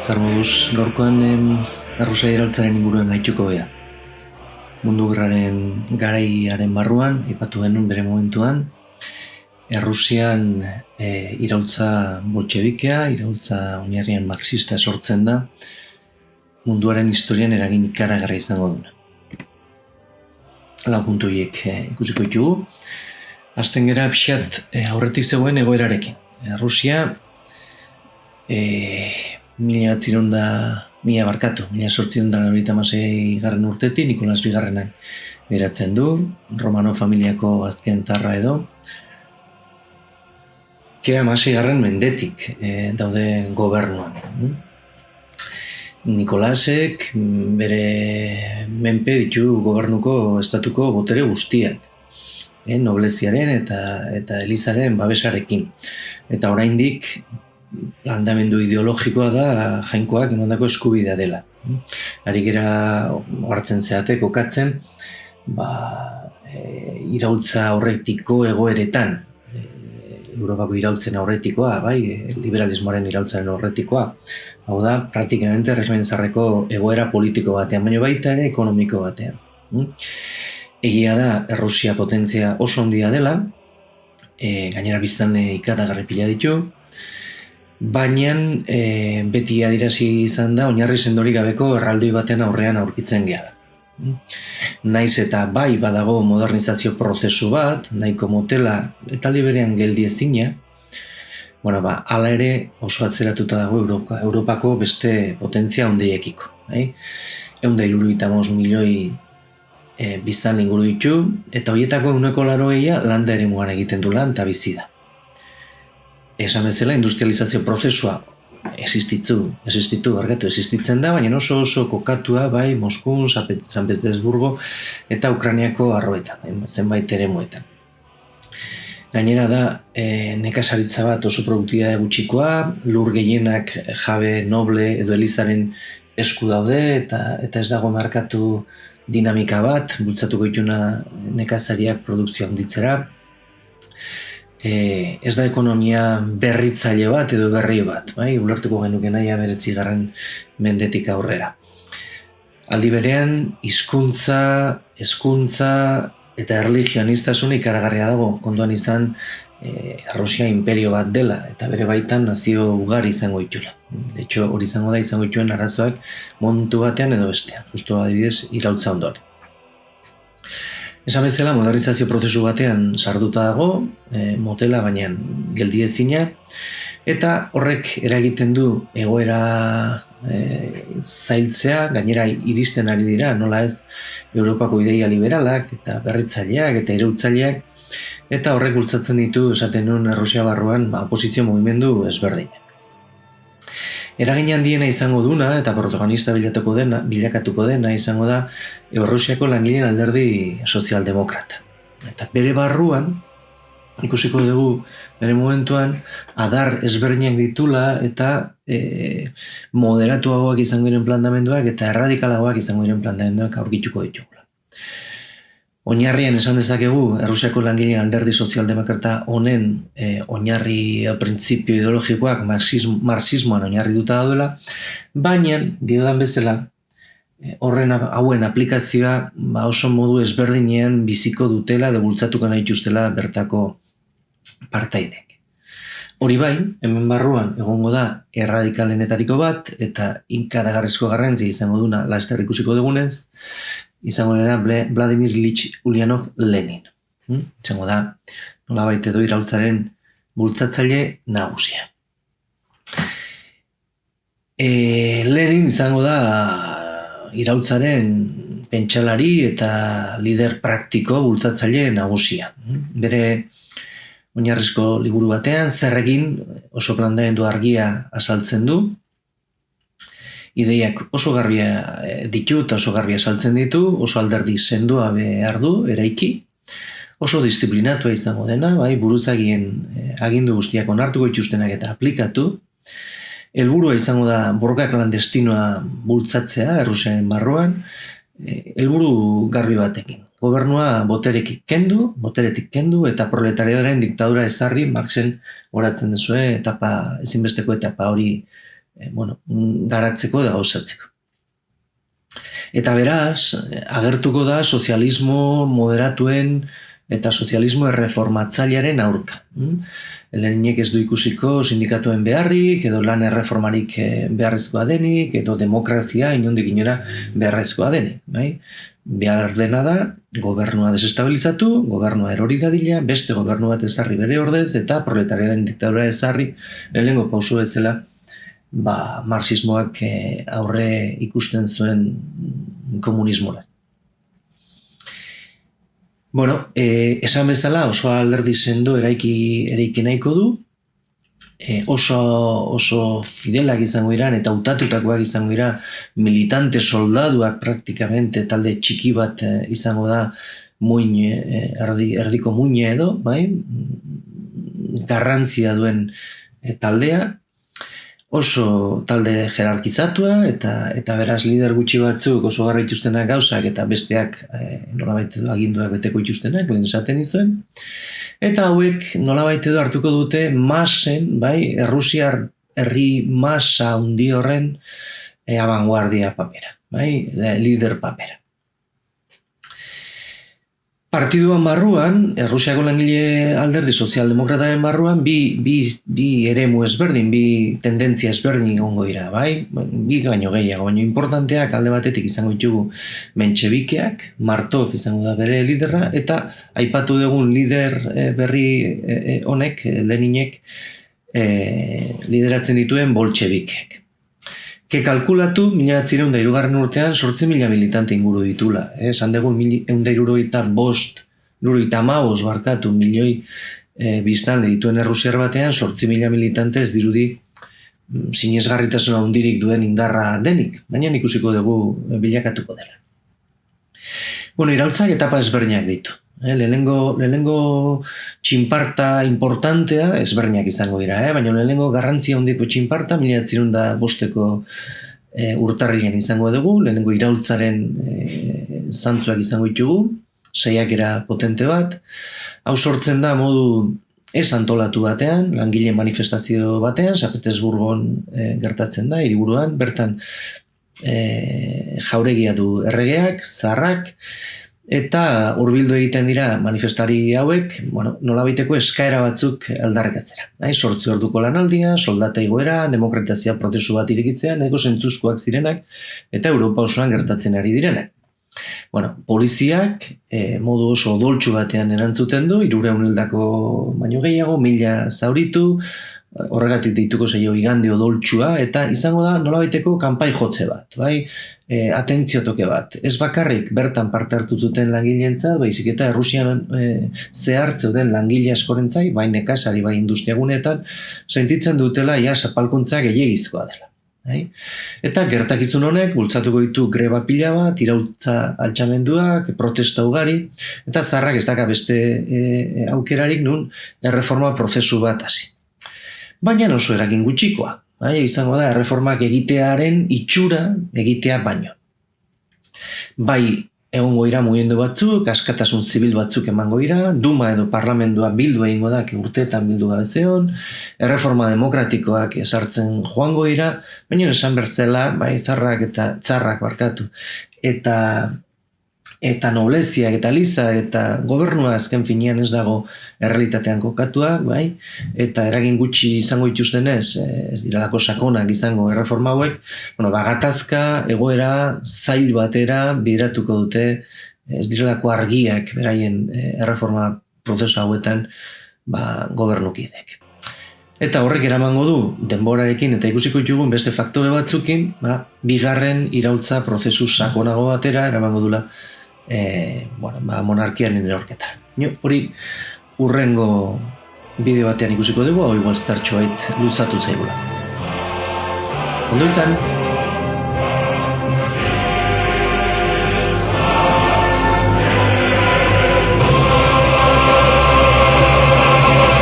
Zer moduz, gaurkoan Errusia iraultzaren inguruan gaituko bea. Mundu gerraren garaiaren barruan, aipatu genuen bere momentuan, Errusian iraultza boltxebikea, iraultza oinarrian marxista sortzen da, munduaren historian eragin ikaragarri izango duna. Lau puntu horiek ikusiko ditugu. Hasten gera pixat aurretik zegoen egoerarekin. Errusia 1896 garren urtetik Nikolas Bigarrenak beratzen du, Romano familiako azken zarra edo. Kea 16 mendetik daude gobernuan. Nikolasek bere menpe ditu gobernuko estatuko botere guztiak. Nobleziaren eta elizaren babesarekin. Eta oraindik planteamendu ideologikoa da jainkoak emandako eskubidea dela. Ari gera hartzen zeate kokatzen, iraultza aurretiko egoeretan, Europako iraultzen aurretikoa, liberalismoaren iraultzaren aurretikoa, hau da, praktikamente regimen zarreko egoera politiko batean, baina baita ere ekonomiko batean. Egia da, Errusia potentzia oso handia dela, gainera biztanle ikaragarri pila ditu, baina beti adierazi izan da oinarri sendorik gabeko erraldoi baten aurrean aurkitzen gehala. Naiz eta bai badago modernizazio prozesu bat, nahiko motela eta liberean geldi ezina, hala ere oso atzeratuta dago Europako beste potentzia handiekiko. 175 milioi biztanle inguru ditu, eta horietako 80% landa eremuan egiten du lan eta bizi da. Esan bezala, industrializazio prozesua existitzen da, baina oso kokatua bai Moskun, San Petersburgo eta Ukrainiako arroetan, zenbait eremuetan. Gainera da, nekazaritza bat oso produktibitate gutxikoa, lur gehienak jabe noble edo elizaren esku daude eta ez dago markatu dinamika bat, bultzatuko dituna nekazariak produkzioa handitzera. Ez da ekonomia berritzaile bat edo berri bat, ulertuko genuke naia 19. mendetik aurrera. Aldi berean, hizkuntza, hezkuntza eta erlijionistasuna ikaragarria dago, kontuan izan Errusia imperio bat dela, eta bere baitan nazio ugari izango ditula. De hecho, hori izango dituen arazoak momentu batean edo bestean, justu adibidez iraultza ondoren. Esan bezala, modernizazio prozesu batean sarduta dago, motela baina geldi ezina, eta horrek eragiten du egoera zailtzea, gainera iristen ari dira, nola ez Europako ideia liberalak eta berritzaileak eta iraultzaileak, eta horrek bultzatzen ditu esaten nuen Errusia barruan oposizio mugimendu ezberdinak. Eragin handiena izango duna eta protagonista bilakatuko dena izango da Errusiako langileen alderdi sozialdemokrata. Eta bere barruan, ikusiko dugu bere momentuan, adar ezberdinak ditula eta moderatuagoak izango diren planteamenduak eta erradikalagoak izango diren planteamenduak aurkituko ditugula. Oinarrian esan dezakegu, Errusiako langileen alderdi sozialdemokrata honen oinarri printzipio ideologikoak marxismoan oinarrituta daudela, baina, diodan bezala, hauen aplikazioa oso modu ezberdinean biziko dutela edo bultzatuko nahi dituztela bertako partaidek. Hori bai, hemen barruan egongo da erradikalenetariko bat eta ikaragarrizko garrantzi izango duna laster ikusiko dugunez, izango dira Vladimir Ilich Ulyanov Lenin. Izango da, nolabait edo iraultzaren bultzatzaile nagusia. Lenin izango da iraultzaren pentsalari eta lider praktiko bultzatzaile nagusia. Bere oinarrizko liburu batean, zerrekin oso planteamendu argia azaltzen du, ideiak oso garbia ditu eta oso garbia saltzen ditu, oso alderdi sendoa behar du, eraiki, oso disiplinatua izango dena, buruzagien agindu guztiak onartuko dituztenak eta aplikatu, helburua izango da borroka klandestinoa bultzatzea Errusiaren barruan, helburu garbi batekin. Gobernua boteretik kendu eta proletarioaren diktadura ezarri, Marxen horatzen duzue ezinbesteko etapa hori garatzeko da gauzatzeko. Eta beraz, agertuko da sozialismo moderatuen eta sozialismo erreformatzailearen aurka. Leninek ez du ikusiko sindikatuen beharrik, edo lan erreformarik beharrezkoa denik, edo demokrazia inondik inora beharrezkoa denik. Bai? Behar dena da, gobernua desestabilizatu, gobernua erori dadila, beste gobernu bat ezarri bere ordez, eta proletariaren diktadura ezarri, lehenengo pauso bezala, marxismoak aurre ikusten zuen komunismora. Esan bezala oso alderdi sendo eraiki nahiko du, oso fidelak izango iran eta hautatutakoak izango dira militante soldaduak praktikamente talde txiki bat izango da erdiko muine edo, bai? Garrantzia duen taldea, oso talde jerarkizatua eta beraz lider gutxi batzuk oso garra ituztenak gauzak eta besteak nolabait edo aginduak beteko ituztenak, lehen esaten izuen. Eta hauek nolabait edo hartuko dute masen, bai, Errusiar herri masa handi horren abanguardia papera, bai, lider papera. Partiduan barruan, Errusiako langile alderdi sozialdemokrataren barruan, bi eremu ezberdin, bi tendentzia ezberdin egongo dira, bai? Bi baino gehiago, baino importanteak alde batetik izango ditugu Mentsebikeak, Martov izango da bere liderra, eta aipatu dugun lider berri honek, Leninek, lideratzen dituen Boltxebikeak. Kalkulatu, 1903 urtean 8.000 militante inguru ditula. Esan dugu 175 milioi biztanle dituen Errusiar batean 8.000 militante ez dirudi sinesgarritasuna handirik duen indarra denik, baina ikusiko dugu bilakatuko dela. Iraultzak etapa ezberdinak ditu. Lehenengo txinparta importantea ezberdinak izango dira, baina lehenengo garrantzia handiko txinparta 1905 urtarrilean izango dugu, lehenengo iraultzaren zantzuak izango ditugu, saiakera potente bat. Hau sortzen da modu ez antolatu batean, langile manifestazio batean, San Petersburgon gertatzen da, hiriburuan, bertan jauregia du erregeak, zaharrak, eta hurbildu egiten dira manifestari hauek, nolabaiteko eskaera batzuk aldarrikatzera. 8 orduko lanaldia, soldata igoera, demokratizazio prozesu bat irekitzea, nahiko zentzuzkoak zirenak, eta Europa osoan gertatzen ari direnak. Poliziak modu oso odoltsu batean erantzuten du, 300 hildako baino gehiago, 1000 zauritu, horregatik deituko zaio igande odoltsua, eta izango da nolabaiteko kanpai jotze bat, bai? Atentzio toke bat. Ez bakarrik bertan parte hartu zuten langileentzat, baizik eta Errusian zehar zeuden langile askorentzat, bai nekazari, bai industriagunetan, sentitzen dutela zapalkuntza gehiegizkoa dela. Eta gertakizun honek bultzatuko ditu greba pila bat, iraultza altxamenduak, protesta ugari, eta zaharrak ez daka beste aukerarik nun erreforma prozesu bat hasi. Baina oso eragin gutxikoa, izango da erreformak egitearen itxura egitea baino. Bai, egongo dira mugimendu batzuk, askatasun zibil batzuk emango dira, Duma edo parlamentua bildu egingo da, urteetan bildu gabe zeon, erreforma demokratikoak esartzen joango dira, baina esan bertzela, bai, txarrak barkatu, eta nobleziak eta lizak eta gobernua azken finean ez dago errealitatean kokatua, bai? Eta eragin gutxi izango dituztenez, ez direlako sakonak izango erreforma hauek, gatazka egoera zail batera bideratuko dute, ez direlako argiak beraien erreforma prozesu hauetan gobernukidek. Eta horrek eramango du denborarekin eta ikusiko ditugun beste faktore batzukin, bigarren iraultza prozesu sakonago batera eramango dula monarkiaren erorketara. Hori urrengo bideo batean ikusiko dugu, hau igual startxoait luzatu zaigula. Ondo izan!